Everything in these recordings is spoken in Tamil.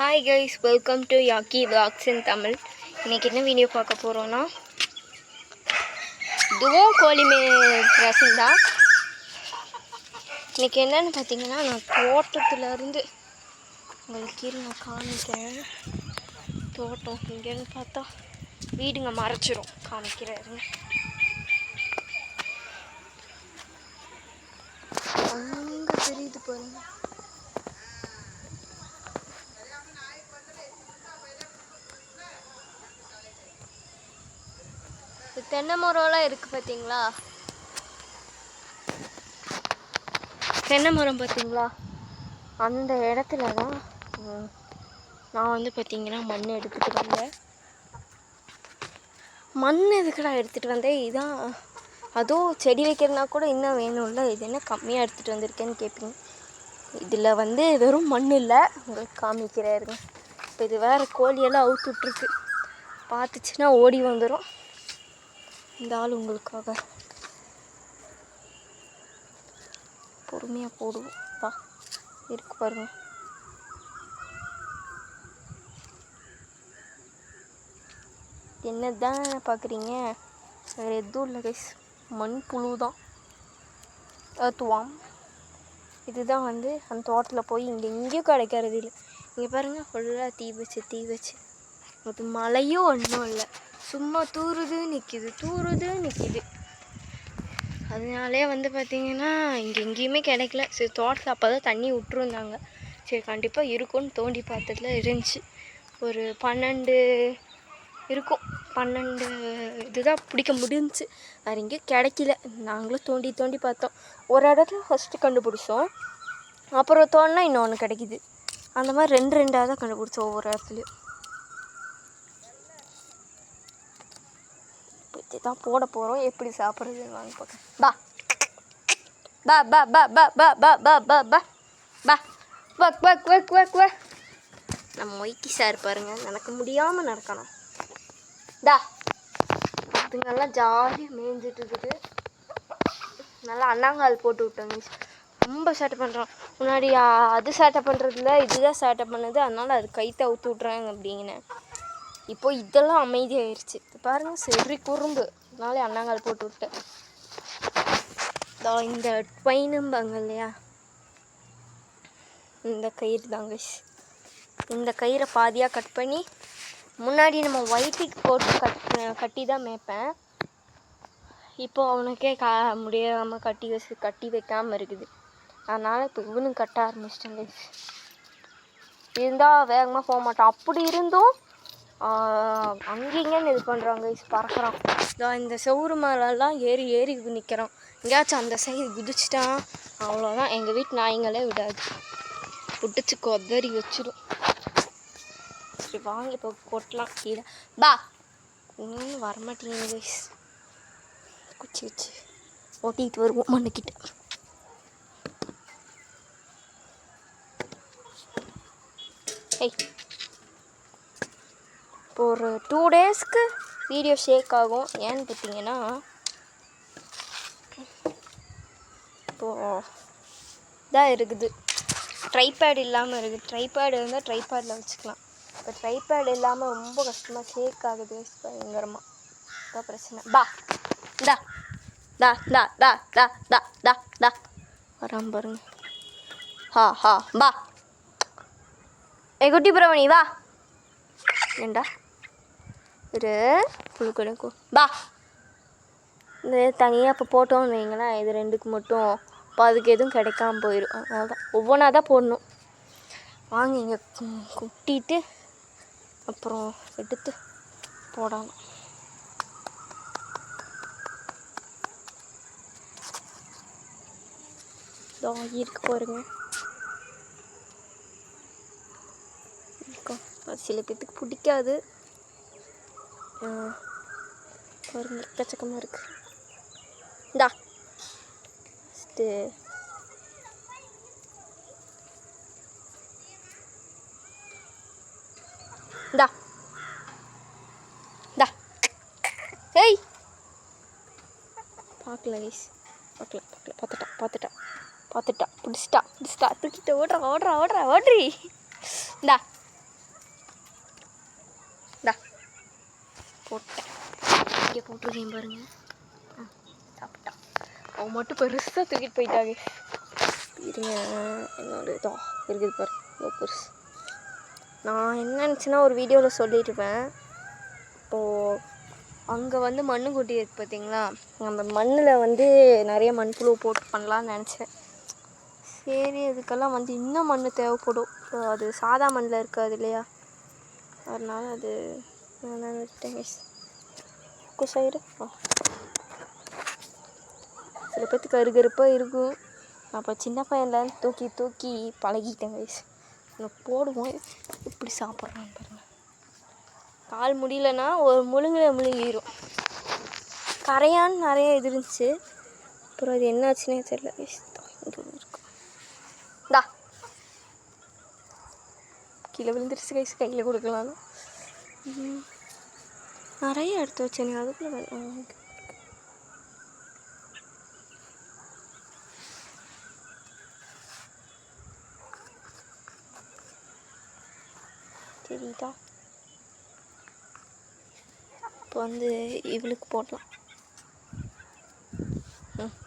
ஹாய் கைஸ், வெல்கம் டு யாக்கி vlogs in தமிழ். இன்றைக்கி என்ன வீடியோ பார்க்க போகிறோன்னா, இதுவும் கோழி ரசம் தான். இன்றைக்கி என்னென்னு பார்த்தீங்கன்னா, நான் தோட்டத்துலேருந்து உங்களுக்கு கீழே நான் காமிக்கிறேன். தோட்டம் இங்கேன்னு பார்த்தா வீடுங்க மறைச்சிரும், காமிக்கிறேன். அங்கே தெரியுது பாருங்க. தென்னை மரம்லாம் இருக்குது பார்த்தீங்களா? தென்னை மரம் பார்த்தீங்களா? அந்த இடத்துல தான் நான் வந்து பார்த்தீங்கன்னா மண் எடுத்துகிட்டு வந்தேன். மண் எதுக்கடா எடுத்துகிட்டு வந்தேன்? இதான் அதுவும் செடி வைக்கிறதுனா கூட இன்னும் வேணும்ல, இது என்ன கம்மியாக எடுத்துகிட்டு வந்திருக்கேன்னு கேட்பீங்க. இதில் வந்து வெறும் மண் இல்லை, உங்களுக்கு காமிக்கிறாருங்க. இப்போ இது வேறு கோழியெல்லாம் அவுத்துட்ருக்கு, பார்த்துச்சுன்னா ஓடி வந்துடும். இந்த ஆள் உங்களுக்காக பொறுமையாக போடுவோம். இருக்கு பாருங்க. என்ன தான் பார்க்குறீங்க? வேறு எதுவும் இல்லை கைஸ், மண் புழு தான், ஏற்றுவாம். இதுதான் வந்து அந்த தோட்டத்தில் போய் எங்கேயும் கிடைக்கிறது இல்லை. இங்கே பாருங்கள், ஃபுல்லாக தீ வச்சு அது மழையும் ஒன்றும் இல்லை, சும்மா தூறுது நிற்கிது. அதனாலே வந்து பார்த்திங்கன்னா இங்கே எங்கேயுமே கிடைக்கல. சரி, தோட்டத்தில் அப்போ தான் தண்ணி விட்டுருந்தாங்க. சரி, கண்டிப்பாக இருக்கும்னு தோண்டி பார்த்ததுல இருந்துச்சு. ஒரு 12 இருக்கும், 12 இதுதான் பிடிக்க முடிஞ்சிச்சு. வேறு எங்கேயும் கிடைக்கல. நாங்களும் தோண்டி பார்த்தோம். ஒரு இடத்துல ஃபஸ்ட்டு கண்டுபிடிச்சோம், அப்புறம் தோண்டினா இன்னொன்று கிடைக்கிது. அந்த மாதிரி 2 தான் கண்டுபிடிச்சோம் ஒவ்வொரு இடத்துலையும். தான் போட போகிறோம். எப்படி சாப்பிட்றதுன்னு வாங்க பார்க்க. பா பா பா பா பா பா பா பா பா பா பா வக் வக் வக் வக் வ நம்ம மொய்க்கி சார் பாருங்க, நடக்க முடியாமல் நடக்கணும். தா அதுங்கெல்லாம் ஜாலியாக மேய்ஞ்சிட்டு இருக்குது. நல்லா அண்ணாங்கால் போட்டு விட்டோங்க. ரொம்ப சேட்டை பண்ணுறோம். முன்னாடி அது சேட்டை பண்ணுறதுல இதுதான் சேட்டை பண்ணுது, அதனால் அது கைத்தை அவுத்து விட்றாங்க அப்படிங்கினேன். இப்போது இதெல்லாம் அமைதியாகிடுச்சு. பாருங்கள், சரி குறும்பு, அதனாலே அண்ணாங்கால் போட்டு விட்டேன். இந்த பைனும்பாங்க இல்லையா, இந்த கயிறு தாங்க. இந்த கயிறை பாதியாக கட் பண்ணி முன்னாடி நம்ம ஒயிட்டுக்கு போட்டு கட்டி தான் மேய்ப்பேன். இப்போது அவனுக்கே முடியாமல் கட்டி வைக்காமல் இருக்குது. அதனால் இப்போ இவனும் கட்ட ஆரம்பிச்சிட்டேங்க. இருந்தால் வேகமாக போக மாட்டான். அப்படி இருந்தும் அங்கேங்கன்னு இது பண்ணுறாங்க, பறக்கிறான். இந்த செவுறு மேலெல்லாம் ஏறி நிற்கிறான். எங்கேயாச்சும் அந்த சைடு குதிச்சிட்டான் அவ்வளோதான், எங்கள் வீட்டு நாய்ங்களே விடாது, விட்டுச்சு கொதறி வச்சிடும். சரி வாங்க, இப்போ கொட்டலாம் கீழே. பா வரமாட்டேங்க கைஸ், குச்சி வச்சு ஓட்டிகிட்டு வருவோம் மண்ணுக்கிட்ட. இப்போ ஒரு 2 டேஸ்க்கு வீடியோ ஷேக் ஆகும். ஏன்னு பார்த்தீங்கன்னா, இப்போது இதாக இருக்குது, ட்ரைபேட் இல்லாமல் இருக்குது. ட்ரைபேட் இருந்தால் ட்ரைபேடில் வச்சுக்கலாம். இப்போ ட்ரைபேட் இல்லாமல் ரொம்ப கஷ்டமாக ஷேக் ஆகுது பயங்கரமாக. இதான் பிரச்சனை. பா தா தா தா தா தா தா தா தா வராம பாருங்க. ஹா பா குட்டி பிரமணி வா. ஏண்டா ஒரு புழுக்கடைக்கு பா. இந்த தனியாக இப்போ போட்டோம்னு வைங்களேன், இது 2க்கு மட்டும் இப்போ அதுக்கு எதுவும் கிடைக்காம போயிடும். அதனால தான் ஒவ்வொன்றா தான் போடணும். வாங்க இங்கே குட்டிட்டு அப்புறம் எடுத்து போடணும். இருக்கு பாருங்க, அது சில பேத்துக்கு பிடிக்காது. பாருங்க, எக்கச்சக்கமாக இருக்குது. இந்தா இந்தா இந்தா. ஏய் பார்க்கல கைஸ், பார்த்துட்டா பிடிச்சிட்டா தூக்கிட்ட ஓடுறா ஓடுறி. இந்தா போட்டேன். இங்கே போட்டிருக்கேன் பாருங்கள். சாப்பிட்டான். அவன் மட்டும் பெருசாக தூக்கிட்டு போயிட்டாங்க. இருங்க, என்னோட இதோ இருக்குது பாரு பெருசு. நான் என்ன நினச்சேன்னா ஒரு வீடியோவில் சொல்லியிருப்பேன். இப்போது அங்கே வந்து மண் கொட்டி இருக்கு பார்த்தீங்களா, அந்த மண்ணில் வந்து நிறைய மண்புழு போட்டு பண்ணலான்னு நினச்சேன். சரி, அதுக்கெல்லாம் வந்து இன்னும் மண் தேவைப்படும். இப்போ அது சாதா மண்ணில் இருக்காது இல்லையா, அதனால் அது நான் விட்டேங்க. சைடு சில பேர்த்துக்கு கருகருப்பாக இருக்கும். அப்போ சின்ன பையன்ல தூக்கி தூக்கி பழகிட்டேன் வயசு. போடுவோம் இப்படி சாப்பிட்றான்னு பாருங்கள். கால் முடியலன்னா ஒரு முழுங்கிடும். கரையான்னு நிறைய இது இருந்துச்சு, அப்புறம் அது என்னாச்சுன்னே தெரியல. இருக்கும் டா கீழே விழுந்துருச்சு கைஸ். கையில் கொடுக்கலான்னு நிறைய எடுத்து வச்சேன். அதுக்குள்ளே தெரியுதா? இப்போ வந்து இவளுக்கு போடலாம்.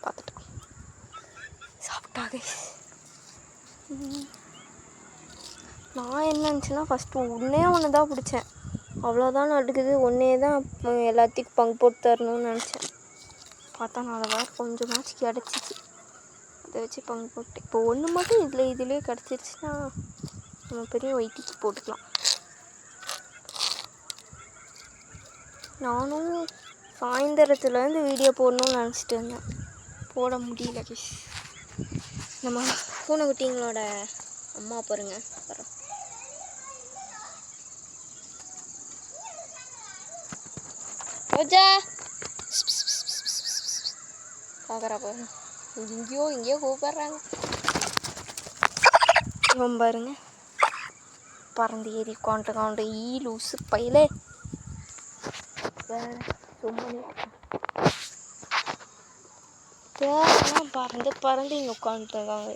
பார்த்துட்டோம். சாப்பிட்டாங்க. நான் என்ன நினச்சேன்னா ஃபஸ்ட்டு ஒன்று தான் பிடிச்சேன். அவ்வளோதான் நடுக்குது, ஒன்றே தான் எல்லாத்தையும் பங்கு போட்டு தரணும்னு நினச்சேன். பார்த்தா 4 வாரம் கொஞ்சமாச்சு கிடச்சிச்சு. அதை வச்சு பங்கு போட்டு இப்போ ஒன்று மட்டும் இதிலே கிடச்சிருச்சுன்னா நம்ம பெரிய ஒயிட்டிக்கு போட்டுக்கலாம். நானும் சாயந்தரத்துலேருந்து வீடியோ போடணும்னு நினச்சிட்டு இருந்தேன், போட முடியல கிஷ். நம்ம பூனைக்குட்டிங்களோட அம்மா பாருங்க வரோம். ரோஜா பார்க்குறா பாருங்க, இங்கேயோ கூப்பிட்றாங்க. இவன் பாருங்க பறந்து ஏறி உட்காந்துட்டு லூசு பையிலே. தேவைலாம் பறந்து இங்கே உட்காந்துருக்காங்க.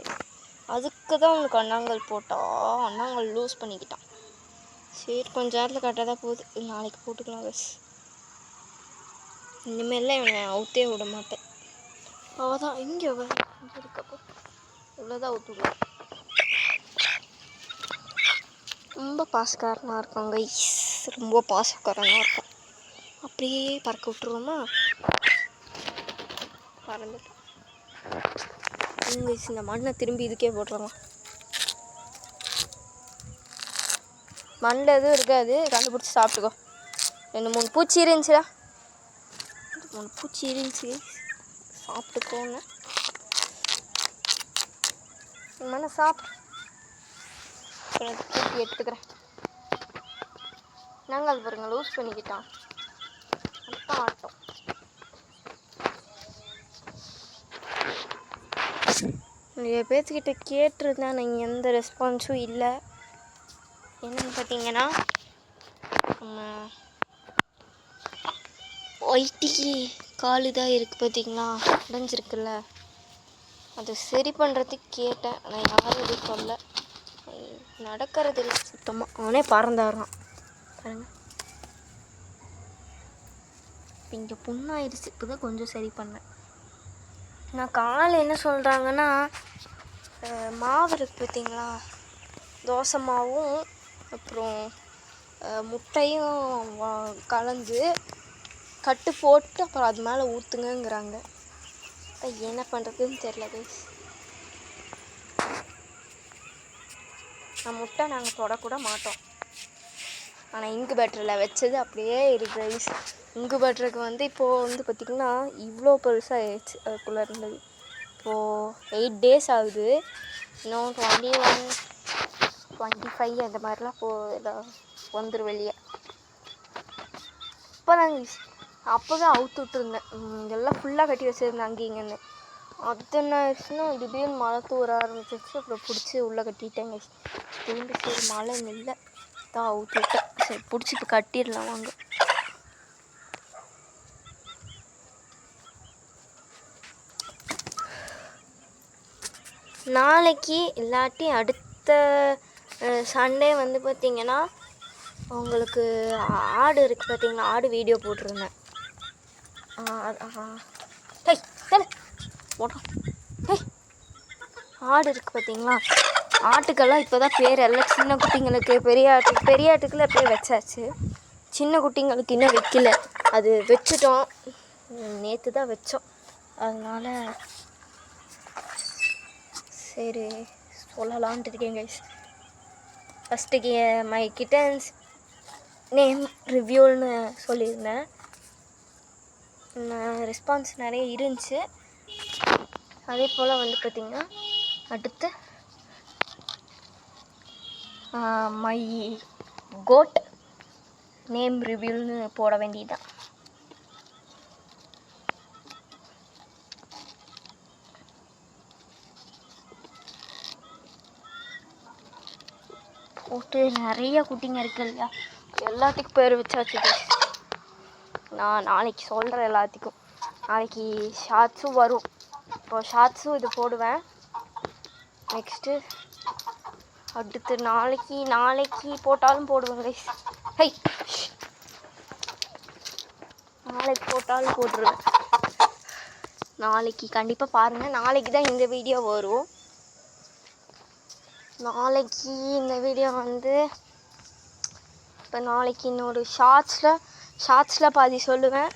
அதுக்கு தான் அவனுக்கு அண்ணாங்கல் போட்டால் அண்ணாங்கல் லூஸ் பண்ணிக்கிட்டான். சரி, கொஞ்ச நேரத்தில் கரெக்டாக தான் போகுது, நாளைக்கு போட்டுக்கலாம் பஸ். இனிமேலாம் இவனை அவுத்தே விட மாட்டேன். அவள் தான் இங்கே இருக்கப்போ இவ்வளோதான் அவுத்துடுவான். ரொம்ப பாசக்காரனாக இருக்காங்க, ரொம்ப பாசக்காரனாக இருக்கும். அப்படியே பறக்க விட்டுருவோமா, பறந்துட்டோம். இந்த மண்ணை திரும்பி இதுக்கே போட்டுருவோம். மண்ணில் எதுவும் இருக்காது, கண்டுபிடிச்சி சாப்பிட்டுக்கோ. 2-3 பூச்சி இருந்துச்சுடா, 3 பூச்சி இருந்துச்சு, சாப்பிட்டுக்கோங்க. மண்ணை சாப்பிட்டு தூக்கி எடுத்துக்கிறேன். நாங்கள் பாருங்க லூஸ் பண்ணிக்கிட்டான். அப்போ ஆட்டம். நிறைய பேர்த்துக்கிட்ட கேட்டிருந்தேன், நீங்கள் எந்த ரெஸ்பான்ஸும் இல்லை. என்னென்னு பார்த்தீங்கன்னா, நம்ம ஒயிட்டிக்கு கால் இதாக இருக்குது பார்த்தீங்களா, உடஞ்சிருக்குல்ல, அதை சரி பண்ணுறதுக்கு கேட்டேன். நான் யாரும் எதுவும் சொல்ல. நடக்கிறது இல்லை சுத்தமாக. அவனே பறந்தாடுறான் பாருங்க. இப்போ இங்கே புண்ணாயிடுச்சு, இப்போ தான் கொஞ்சம் சரி பண்ணேன். நான் கால் என்ன சொல்கிறாங்கன்னா, மாவு இருக்குது பார்த்தீங்களா, தோசை மாவும் அப்புறம் முட்டையும் கலந்து கட்டு போட்டு அப்புறம் அது மேலே ஊற்றுங்கங்கிறாங்க. என்ன பண்ணுறதுன்னு தெரியல கைஸ். முட்டை நாங்கள் தொடக்கூட மாட்டோம், ஆனால் இன்குபேட்டரில் வச்சது அப்படியே இருக்குது கைஸ். இன்குபேட்டருக்கு வந்து இப்போது வந்து பார்த்திங்கன்னா இவ்வளோ பெருசாக ஆயிடுச்சு. அதுக்குள்ளே இருந்தது இப்போது 8 days ஆகுது. இன்னும் 21, 25 அந்த மாதிரிலாம் வந்துடும் வெளியே. அப்போ தான் அவுத்து விட்டுருந்தேன். இதெல்லாம் ஃபுல்லாக கட்டி வச்சுருந்தேன் அங்கே இங்கேன்னு. அது என்ன ஆயிடுச்சுன்னா திடீர்னு மழை தூர ஆரம்பிச்சிருச்சு. அப்புறம் பிடிச்சி உள்ளே கட்டிட்டேங்க. திரும்பி சரி மழை இல்லை தான் அவுத்து விட்டேன். சரி பிடிச்சி இப்போ கட்டிடலாம் வாங்க. நாளைக்கு இல்லாட்டி அடுத்த சண்டே வந்து பார்த்திங்கன்னா உங்களுக்கு ஆடு இருக்குது பார்த்தீங்களா, ஆடு வீடியோ போட்டிருந்தேன். ஆடு இருக்குது பார்த்தீங்களா, ஆட்டுக்கெல்லாம் இப்போ தான் பேர் எல்லாம் சின்ன குட்டிங்களுக்கு பெரிய ஆட்டுக்குள்ள பேர் வச்சாச்சு. சின்ன குட்டிங்களுக்கு இன்னும் வைக்கல, அது வச்சுட்டோம், நேற்று தான் வச்சோம். அதனால் சரி சொல்லலான்ட்டு இருக்கேன் கைஸ். ஃபஸ்ட்டுக்கு மை கிட்டன்ஸ் நேம் ரிவ்யூன்னு சொல்லியிருந்தேன். ரெஸ்பான்ஸ் நிறைய இருந்துச்சு. அதே போல் வந்து பார்த்திங்கன்னா அடுத்து மை கோட் நேம் ரிவ்யூன்னு போட வேண்டியதுதான். போட்டு நிறைய குட்டிங்க இருக்கு இல்லையா, எல்லாத்துக்கும் பேர் வச்சாச்சு. நான் நாளைக்கு சொல்கிறேன் எல்லாத்துக்கும். நாளைக்கு ஷார்ட்ஸும் வரும். இப்போ ஷார்ட்ஸும் இது போடுவேன். நெக்ஸ்ட்டு அடுத்து நாளைக்கு போட்டாலும் போடுவேன் கைஸ். நாளைக்கு போட்டாலும் போட்டுருவேன். நாளைக்கு கண்டிப்பாக பாருங்கள். நாளைக்கு தான் இந்த வீடியோ வரும். நாளைக்கு இந்த வீடியோ வந்து இப்போ நாளைக்கு இன்னொரு ஷார்ட்ஸில் பாதி சொல்லுவேன்,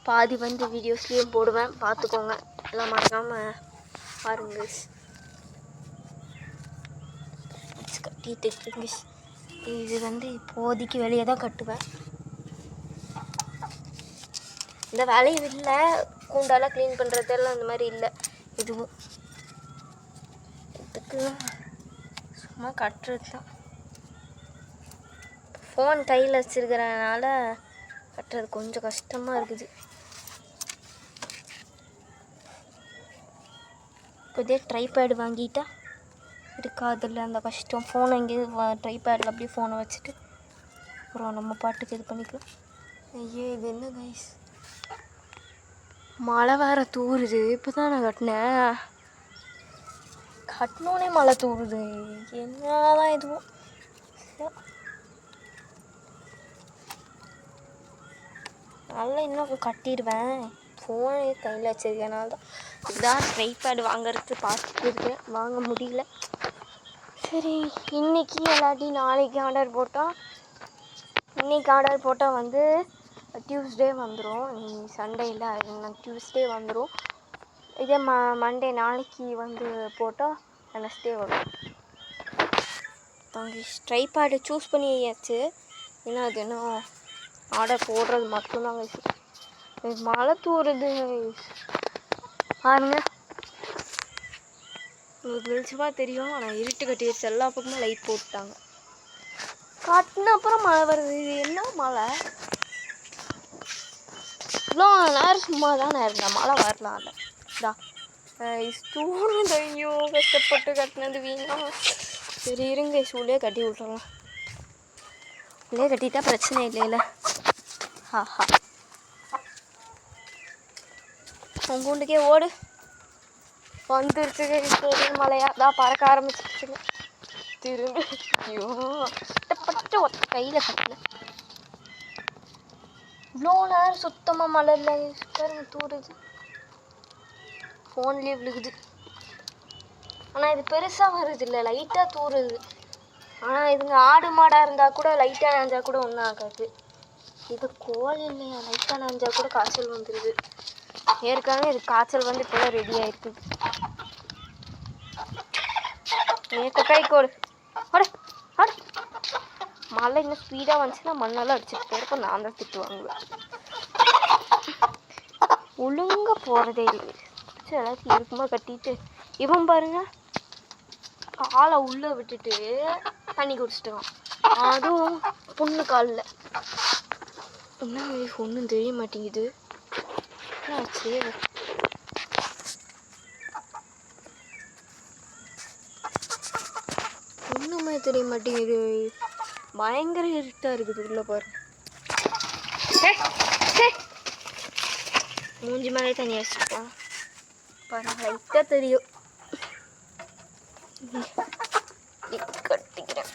பாதி வந்து வீடியோஸ்லேயும் போடுவேன். பார்த்துக்கோங்க, எல்லாம் மறக்காமல் பாருங்க. கட்டிட்டு இருக்குங்க. இது வந்து இப்போதைக்கு வெளியே தான் கட்டுவேன். இந்த வேலையும் இல்லை, கூண்டெல்லாம் க்ளீன் பண்ணுறதெல்லாம் அந்த மாதிரி இல்லை. இதுவும் இதுக்கு சும்மா கட்டுறது தான். ஃபோன் கையில் வச்சுருக்கிறதுனால கட்டுறது கொஞ்சம் கஷ்டமாக இருக்குது. இப்போ இதே ட்ரைபேடு வாங்கிட்டா இருக்காதில்ல அந்த கஷ்டம். ஃபோனை எங்கேயும் ட்ரைபேடில் அப்படியே ஃபோனை வச்சுட்டு அப்புறம் நம்ம பாட்டுக்கு இது பண்ணிக்கலாம். ஐயே இது என்ன கைஸ், மழை வேறு தூருது. இப்போ தான் நான் கட்டினோடனே மழை தூருது. என்னதான் இதுவும் நல்லா இன்னும் கட்டிடுவேன். ஃபோனே கையில் வச்சிருக்கனால தான். இதுதான் ட்ரைபேடு வாங்கிறது பார்த்துட்டு இருக்கேன், வாங்க முடியல. சரி இன்றைக்கி இல்லாட்டி நாளைக்கு ஆர்டர் போட்டால், இன்றைக்கி ஆர்டர் போட்டால் வந்து டியூஸ்டே வந்துடும். சண்டே இல்லை, டியூஸ்டே வந்துடும். இதே மண்டே நாளைக்கு வந்து போட்டால் வெனஸ்டே வரும். நாங்கள் ட்ரைபேடு சூஸ் பண்ணியாச்சு. ஏன்னா அது இன்னும் ஆர்டர் போடுறது மட்டும்தாங்க. மழை தூருது பாருங்க, உங்களுக்கு வெளிச்சமாக தெரியும். ஆனால் இருட்டு கட்டிடுச்சு, எல்லா பக்கமும் லைட் போட்டுட்டாங்க. காட்டின அப்புறம் மழை வருது. இது என்ன மழை? இவ்வளோ நேரம் சும்மா தானே இருந்தேன், மழை வரலாம். இல்லை ஸ்டூலும் தையோ கஷ்டப்பட்டு கட்டினது வீணா. சரி இருங்க, உள்ளே கட்டி விட்றலாம். உள்ளே கட்டிட்டா பிரச்சனை இல்லைல்ல. ஹாஹா, உங்கள் கூண்டுக்கே ஓடு. வந்துருச்சு பெரிய மழையாக தான் பறக்க ஆரம்பிச்சிருச்சுங்க. திரும்ப ஐயோ கஷ்டப்பட்டு ஒத்த கையில் கட்டல. இவ்வளோ நேரம் சுத்தமாக மழை இல்லை பாருங்க, தூருது. ஃபோன்லேயே விழுகுது. ஆனால் இது பெருசாக வருது இல்லை, லைட்டாக தூருது. ஆனால் இதுங்க ஆடு மாடாக இருந்தால் கூட லைட்டாக நனைஞ்சா கூட ஒன்றும் ஆகாது. இது கோழி இல்லையா, லைட்டாக நனைஞ்சா கூட காய்ச்சல் வந்துடுது. ஏற்கனவே இது காய்ச்சல் வந்து இப்போ தான் ரெடி ஆகிருக்குது. கைக்கோடு அடு அடு. மழை இன்னும் ஸ்பீடாக வந்துச்சுன்னா மண்ணெல்லாம் அடிச்சுட்டு போயிருப்ப நான் தான் திட்டுவாங்குவேன். ஒழுங்காக போகிறதே இல்லை. எல்லாத்தையும் இருக்குமா கட்டிட்டு இவன் பாருங்க, காலை உள்ளே விட்டுட்டு தண்ணி குடிச்சிட்டுவான். அதுவும் பொண்ணு காலில். என்ன ஒன்றும் தெரிய மாட்டேங்குது. என்னாச்சு? ஒன்றுமே தெரிய மாட்டேங்குது. பயங்கர இருட்டாக இருக்குது உள்ளே பாரு. மூஞ்சி மேலே தண்ணி வச்சுருப்பான் பாருங்க, லைட்டாக தெரியும். கட்டிக்கிறேன்.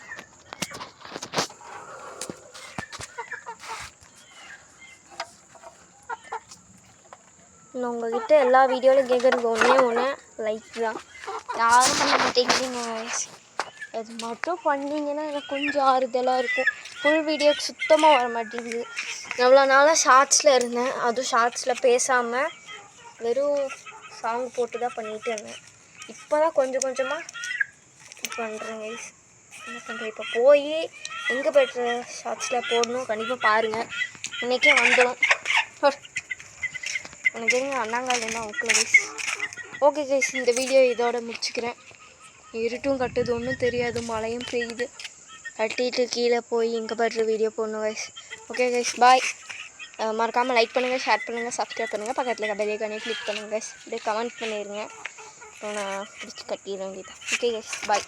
நான் உங்ககிட்ட எல்லா வீடியோவிலும் கேட்குறது ஒன்று லைக் தான். யாரும் பண்ண மாட்டேங்கிறீங்க guys. அது மட்டும் பண்ணிங்கன்னா எனக்கு கொஞ்சம் ஆறுதலாக இருக்கும். ஃபுல் வீடியோக்கு சுத்தமாக வர மாட்டேங்குது. எவ்வளோ நாளாக ஷார்ட்ஸில் இருந்தேன். அதுவும் ஷார்ட்ஸில் பேசாமல் வெறும் சாங் போட்டு தான் பண்ணிகிட்டு இருந்தேன். இப்போ தான் கொஞ்சம் கொஞ்சமாக பண்ணுறேன் கைஸ். என்ன பண்ணுறேன், இப்போ போய் எங்கே போய்ட்டு ஷார்ட்ஸில் போடணும் கண்டிப்பாக பாருங்கள். இன்றைக்கே வந்துடும். எனக்கு தெரிஞ்ச அண்ணாங்கால் தான் ஓகே கைஸ். ஓகே கைஸ், இந்த வீடியோ இதோட முடிச்சுக்கிறேன். இருட்டும் கட்டுது, ஒன்றும் தெரியாது, மழையும் பெய்யுது. கட்டிட்டு கீழே போய் இங்கே பாட்டு வீடியோ போடணும் கைஸ். ஓகே கைஸ், பாய். மறக்காமல் லைக் பண்ணுங்கள், ஷேர் பண்ணுங்கள், சப்ஸ்கிரைப் பண்ணுங்கள், பக்கத்தில் பெல் ஐகானை கிளிக் பண்ணுங்கள் கைஸ். இப்படியே கமெண்ட் பண்ணிடுங்க. நான் பிடிச்சி கட்டிடுவேன் வேண்டியதான். ஓகே கைஸ், பாய்.